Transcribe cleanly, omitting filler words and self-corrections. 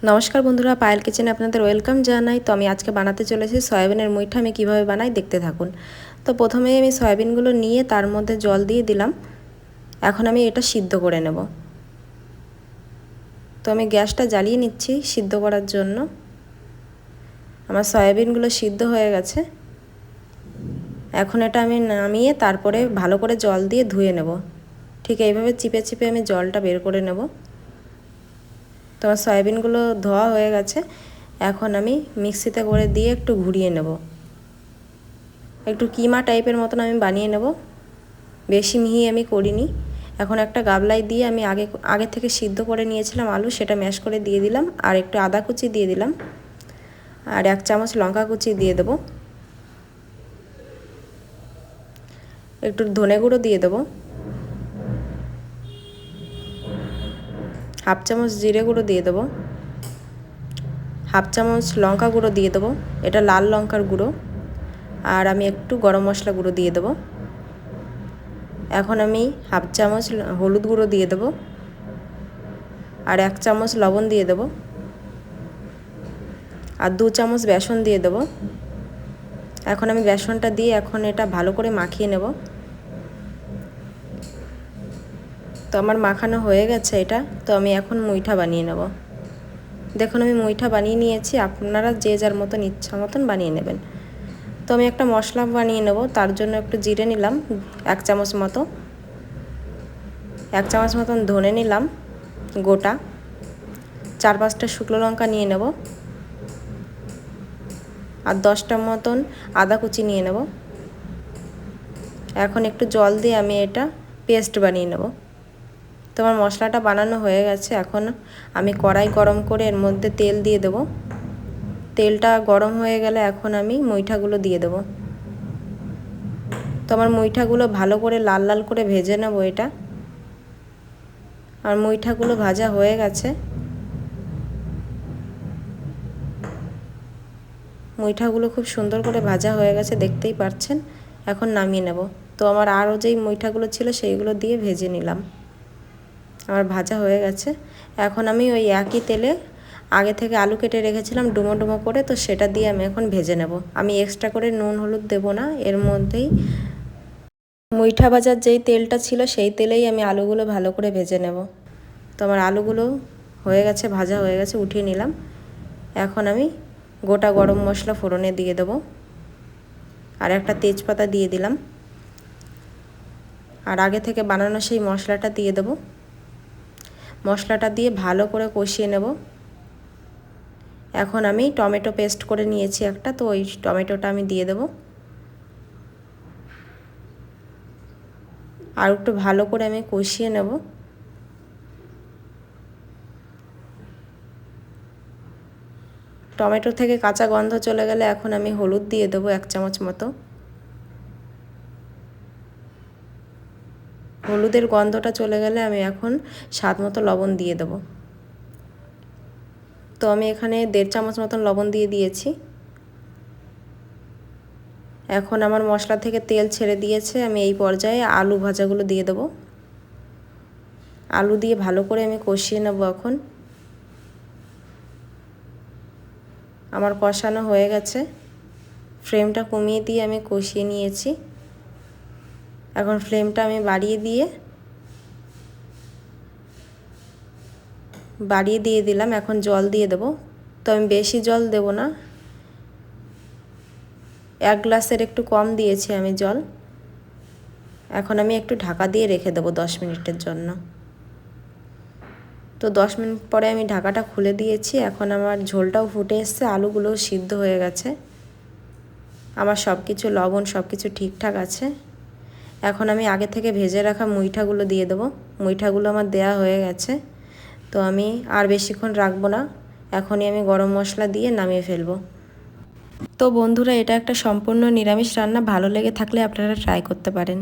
নমস্কার বন্ধুরা, পায়েল কিচেনে আপনাদের ওয়েলকাম জানাই। তো আমি আজকে বানাতে চলেছি সয়াবিনের মুইঠা। আমি কিভাবে বানাই দেখতে থাকুন। তো প্রথমে আমি সয়াবিনগুলো নিয়ে তার মধ্যে জল দিয়ে দিলাম। এখন আমি এটা সিদ্ধ করে নেব। তো আমি গ্যাসটা জ্বালিয়ে নিচ্ছি সিদ্ধ করার জন্য। আমার সয়াবিনগুলো সিদ্ধ হয়ে গেছে। এখন এটা আমি নামিয়ে তারপরে ভালো করে জল দিয়ে ধুয়ে নেব। ঠিক এইভাবে চিপে চিপে আমি জলটা বের করে নেব। তো আমার সয়াবিনগুলো ধোয়া হয়ে গেছে। এখন আমি মিক্সিতে করে দিয়ে একটু ঘুরিয়ে নেব। একটু কিমা টাইপের মতন আমি বানিয়ে নেব, বেশি মিহি আমি করিনি। এখন একটা গামলায় দিয়ে আমি আগে থেকে সিদ্ধ করে নিয়েছিলাম আলু, সেটা ম্যাশ করে দিয়ে দিলাম। আর একটু আদা কুচি দিয়ে দিলাম, আর 1 চামচ লঙ্কা কুচি দিয়ে দেব। একটু ধনে গুঁড়ো দিয়ে দেব, 1/2 চামচ জিরে গুঁড়ো দিয়ে দেব, 1/2 চামচ লঙ্কা গুঁড়ো দিয়ে দেব, এটা লাল লঙ্কার গুঁড়ো। আর আমি একটু গরম মশলা গুঁড়ো দিয়ে দেব। এখন আমি 1/2 চামচ হলুদ গুঁড়ো দিয়ে দেব, আর 1 চামচ লবণ দিয়ে দেব, আর 2 চামচ বেসন দিয়ে দেব। এখন আমি বেসনটা দিয়ে এখন এটা ভালো করে মাখিয়ে নেব। তো আমার মাখানো হয়ে গেছে এটা। তো আমি এখন মুইঠা বানিয়ে নেব। দেখুন আমি মুইঠা বানিয়ে নিয়েছি, আপনারা যে যার মতন ইচ্ছা মতন বানিয়ে নেবেন। তো আমি একটা মশলা বানিয়ে নেব। তার জন্য একটু জিরে নিলাম 1 চামচ মতো, 1 চামচ মতন ধনে নিলাম গোটা, 4-5টা শুকনো লঙ্কা নিয়ে নেব, আর 10টা মতন আদা কুচি নিয়ে নেব। এখন একটু জল দিয়ে আমি এটা পেস্ট বানিয়ে নেব। তো আমার মশলাটা বানানো হয়ে গেছে। এখন আমি কড়াই গরম করে এর মধ্যে তেল দিয়ে দেব। তেলটা গরম হয়ে গেলে এখন আমি মুইঠাগুলো দিয়ে দেব। তো আমার মুইঠাগুলো ভালো করে লাল লাল করে ভেজে নেব এটা। আর মুইঠাগুলো ভাজা হয়ে গেছে। মুইঠাগুলো খুব সুন্দর করে ভাজা হয়ে গেছে, দেখতেই পাচ্ছেন। এখন নামিয়ে নেব। তো আমার আরও যেই মুইঠাগুলো ছিল সেইগুলো দিয়ে ভেজে নিলাম। আমার ভাজা হয়ে গেছে। এখন আমি ওই একই তেলে আগে থেকে আলু কেটে রেখেছিলাম ডুমো ডুমো করে, তো সেটা দিয়ে আমি এখন ভেজে নেব। আমি এক্সট্রা করে নুন হলুদ দেব না, এর মধ্যেই মুইঠা ভাজার যেই তেলটা ছিল সেই তেলেই আমি আলুগুলো ভালো করে ভেজে নেব। তো আমার আলুগুলো হয়ে গেছে, ভাজা হয়ে গেছে, উঠিয়ে নিলাম। এখন আমি গোটা গরম মশলা ফোড়নে দিয়ে দেব, আর একটা তেজপাতা দিয়ে দিলাম, আর আগে থেকে বানানো সেই মশলাটা দিয়ে দেব। মশলাটা দিয়ে ভালো করে কষিয়ে নেব। এখন আমি টমেটো পেস্ট করে নিয়েছি একটা, তো ওই টমেটোটা আমি দিয়ে দেব। আর একটু ভালো করে আমি কষিয়ে নেব। টমেটো থেকে কাঁচা গন্ধ চলে গেলে এখন আমি হলুদ দিয়ে দেবো 1 চামচ মতো। হলুদের গন্ধটা চলে গেলে আমি এখন স্বাদ মতো লবণ দিয়ে দেব। তো আমি এখানে 1.5 চামচ মতন লবণ দিয়ে দিয়েছি। এখন আমার মশলা থেকে তেল ছেড়ে দিয়েছে। আমি এই পর্যায়ে আলু ভাজাগুলো দিয়ে দেব। আলু দিয়ে ভালো করে আমি কষিয়ে নেব। এখন আমার কষানো হয়ে গেছে। ফ্লেমটা কমিয়ে দিয়ে আমি কষিয়ে নিয়েছি। এখন ফ্লেমটা আমি বাড়িয়ে দিয়ে দিলাম। এখন জল দিয়ে দেব। তো আমি বেশি জল দেব না, 1 গ্লাসের একটু কম দিয়েছি আমি জল। এখন আমি একটু ঢাকা দিয়ে রেখে দেবো 10 মিনিটের জন্য। তো 10 মিনিট পরে আমি ঢাকাটা খুলে দিয়েছি। এখন আমার ঝোলটাও ফুটে এসছে, আলুগুলোও সিদ্ধ হয়ে গেছে। আমার সব কিছু লবণ সব কিছু ঠিকঠাক আছে। এখন আমি আগে থেকে ভেজে রাখা মুইঠাগুলো দিয়ে দেবো। মুইঠাগুলো আমার দেয়া হয়ে গেছে। তো আমি আর বেশিক্ষণ রাখবো না, এখনই আমি গরম মশলা দিয়ে নামিয়ে ফেলবো। তো বন্ধুরা, এটা একটা সম্পূর্ণ নিরামিষ রান্না। ভালো লেগে থাকলে আপনারা ট্রাই করতে পারেন।